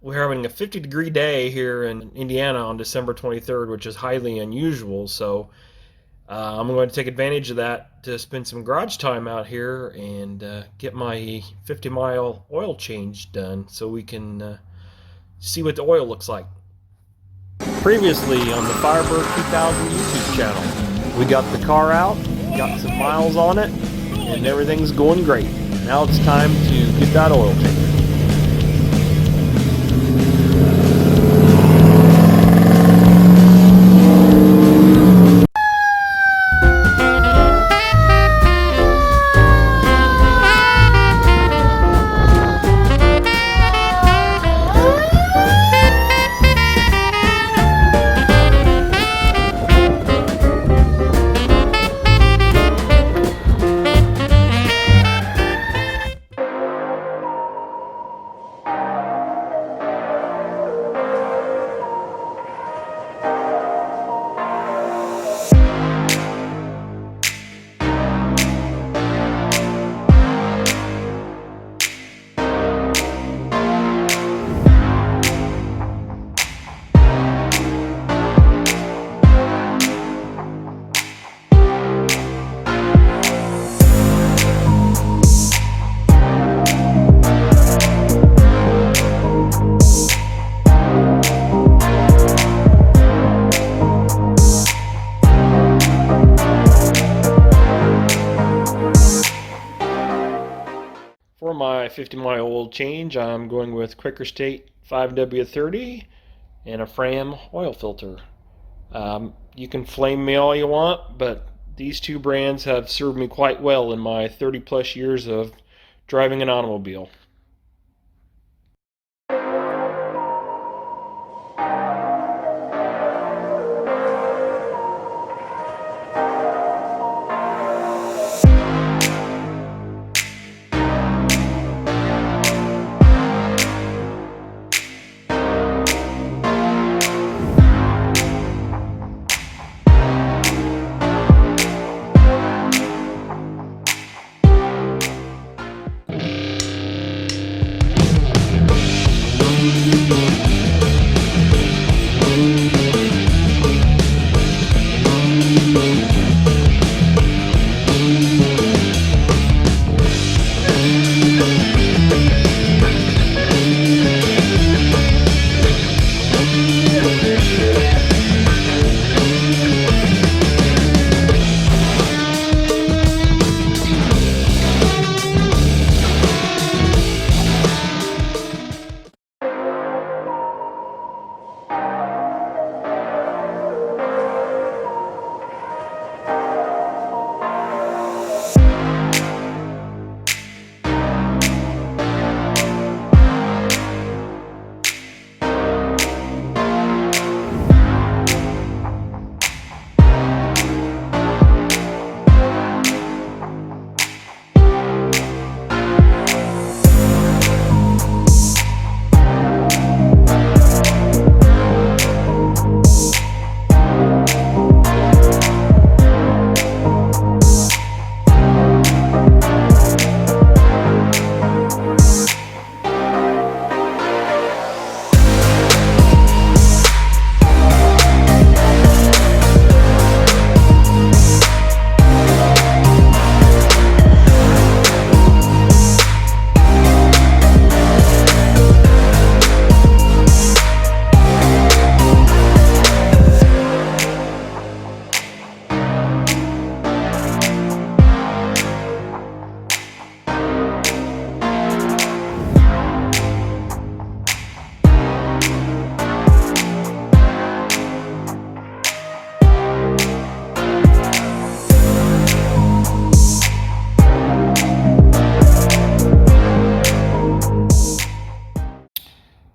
we're having a 50-degree day here in Indiana on December 23rd, which is highly unusual. So I'm going to take advantage of that to spend some garage time out here and get my 50-mile oil change done so we can see what the oil looks like. Previously on the Firebird 2000 YouTube channel, we got the car out, got some miles on it, and everything's going great. Now it's time to get that oil change. For my 50-mile oil change, I'm going with Quaker State 5W30 and a Fram oil filter. You can flame me all you want, but these two brands have served me quite well in my 30 plus years of driving an automobile.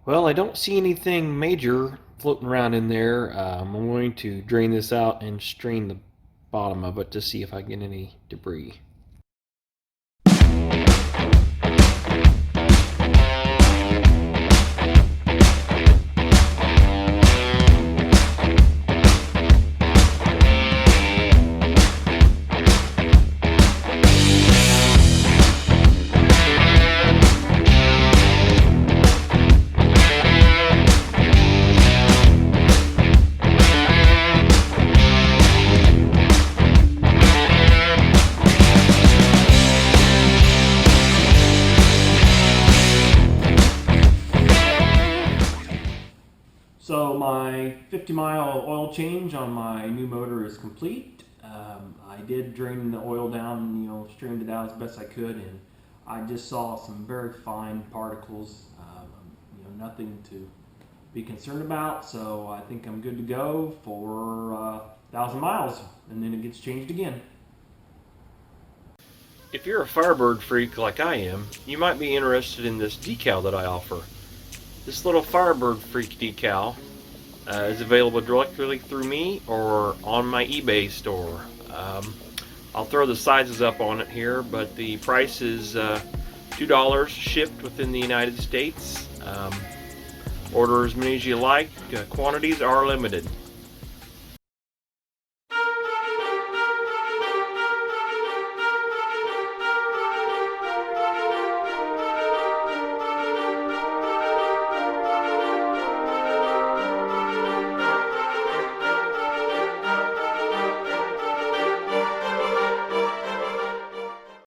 Well, I don't see anything major floating around in there. I'm going to drain this out and strain the bottom of it to see if I get any debris. So my 50-mile oil change on my new motor is complete. I did drain the oil down, streamed it out as best I could, and I just saw some very fine particles. Nothing to be concerned about. So I think I'm good to go for 1,000 miles, and then it gets changed again. If you're a Firebird freak like I am, you might be interested in this decal that I offer. This little Firebird freak decal is available directly through me or on my eBay store. I'll throw the sizes up on it here, but the price is $2 shipped within the United States. Order as many as you like. Quantities are limited.